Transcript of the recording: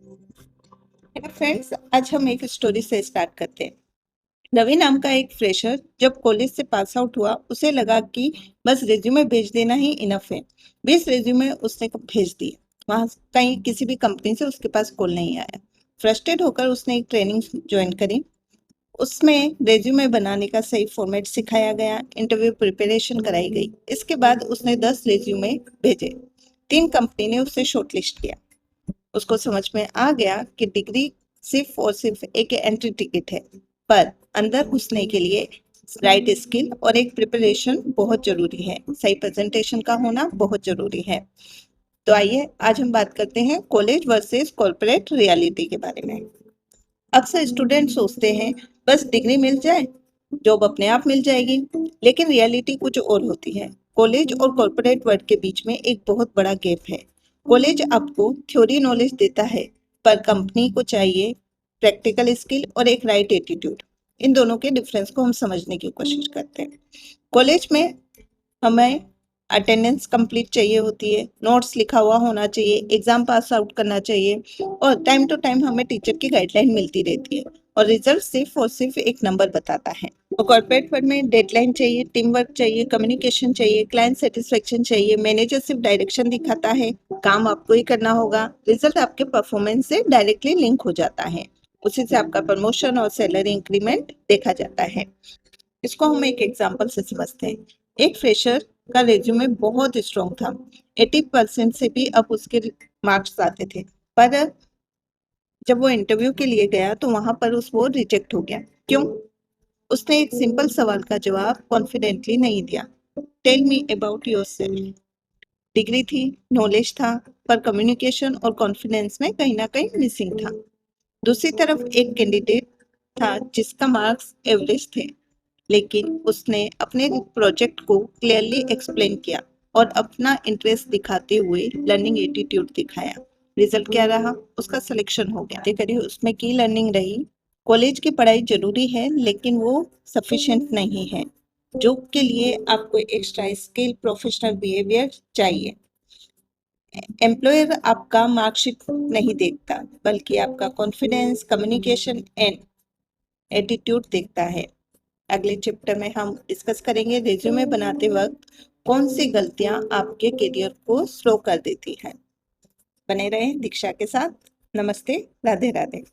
Hello friends, आज हम एक स्टोरी से स्टार्ट करते हैं। रवि नाम का एक फ्रेशर जब कॉलेज से पास आउट हुआ, उसे लगा कि बस रिज्यूमे भेज देना ही इनफ है। 20 रिज्यूमे उसने भेज दिए। वहां कहीं किसी भी कंपनी से उसके पास कॉल नहीं आया। फ्रस्ट्रेट होकर उसने एक ट्रेनिंग ज्वाइन करी। उसमें रेज्यूमे बनाने का सही फॉर्मेट सिखाया गया, इंटरव्यू प्रिपरेशन कराई गई। इसके बाद उसने 10 रेज्यूमे भेजे। 3 कंपनी ने उसे शॉर्टलिस्ट किया। उसको समझ में आ गया कि डिग्री सिर्फ और सिर्फ एक एंट्री टिकट है, पर अंदर घुसने के लिए राइट स्किल और एक प्रिपरेशन बहुत जरूरी है। सही प्रेजेंटेशन का होना बहुत जरूरी है। तो आइए आज हम बात करते हैं कॉलेज वर्सेस कॉर्पोरेट रियलिटी के बारे में। अक्सर स्टूडेंट सोचते हैं बस डिग्री मिल जाए, जॉब अपने आप मिल जाएगी, लेकिन रियलिटी कुछ और होती है। कॉलेज और कॉर्पोरेट वर्ल्ड के बीच में एक बहुत बड़ा गैप है। कॉलेज आपको थ्योरी नॉलेज देता है, पर कंपनी को चाहिए प्रैक्टिकल स्किल और एक राइट एटीट्यूड। इन दोनों के डिफरेंस को हम समझने की कोशिश करते हैं। कॉलेज में हमें अटेंडेंस कंप्लीट चाहिए होती है, नोट्स लिखा हुआ होना चाहिए, एग्जाम पास आउट करना चाहिए और टाइम टू टाइम हमें टीचर की गाइडलाइन मिलती रहती है और रिजल्ट सिर्फ और सिर्फ एक नंबर बताता है। और कॉर्पोरेट वर्ल्ड में डेडलाइन चाहिए, टीम वर्क चाहिए, कम्युनिकेशन चाहिए, क्लाइंट सेटिस्फेक्शन चाहिए। मैनेजर सिर्फ डायरेक्शन दिखाता है, काम आपको ही करना होगा। रिजल्ट आपके परफॉर्मेंस से डायरेक्टली लिंक हो जाता है। उसी से आपका प्रमोशन और सैलरी इंक्रीमेंट देखा जाता है। इसको हम एक एग्जांपल से समझते हैं। एक फ्रेशर का रिज्यूमे बहुत स्ट्रॉन्ग था, 80% से भी अब उसके मार्क्स आते थे, पर जब वो इंटरव्यू के लिए गया तो वहां पर वो रिजेक्ट हो गया। क्यों? उसने एक सिंपल सवाल का जवाब कॉन्फिडेंटली नहीं दिया। Tell me about yourself. Degree थी, नॉलेज था, पर कम्युनिकेशन और कॉन्फिडेंस में कहीं ना कहीं मिसिंग था। दूसरी तरफ एक कैंडिडेट था जिसका मार्क्स एवरेज थे, लेकिन उसने अपने प्रोजेक्ट को क्लियरली एक्सप्लेन किया और अपना इंटरेस्ट दिखाते हुए लर्निंग एटीट्यूड दिखाया। रिजल्ट क्या रहा? उसका सिलेक्शन हो गया। करिए उसमें की लर्निंग रही। कॉलेज की पढ़ाई जरूरी है, लेकिन वो सफिशिएंट नहीं है। जॉब के लिए आपको एक्स्ट्रा स्किल, प्रोफेशनल बिहेवियर चाहिए। एम्प्लॉयर आपका मार्कशीट नहीं देखता, बल्कि आपका कॉन्फिडेंस, कम्युनिकेशन एंड एटीट्यूड देखता है। अगले चैप्टर में हम डिस्कस करेंगे रिज्यूमे बनाते वक्त कौन सी गलतियां आपके करियर को स्लो कर देती हैं। बने रहें दीक्षा के साथ। नमस्ते, राधे राधे।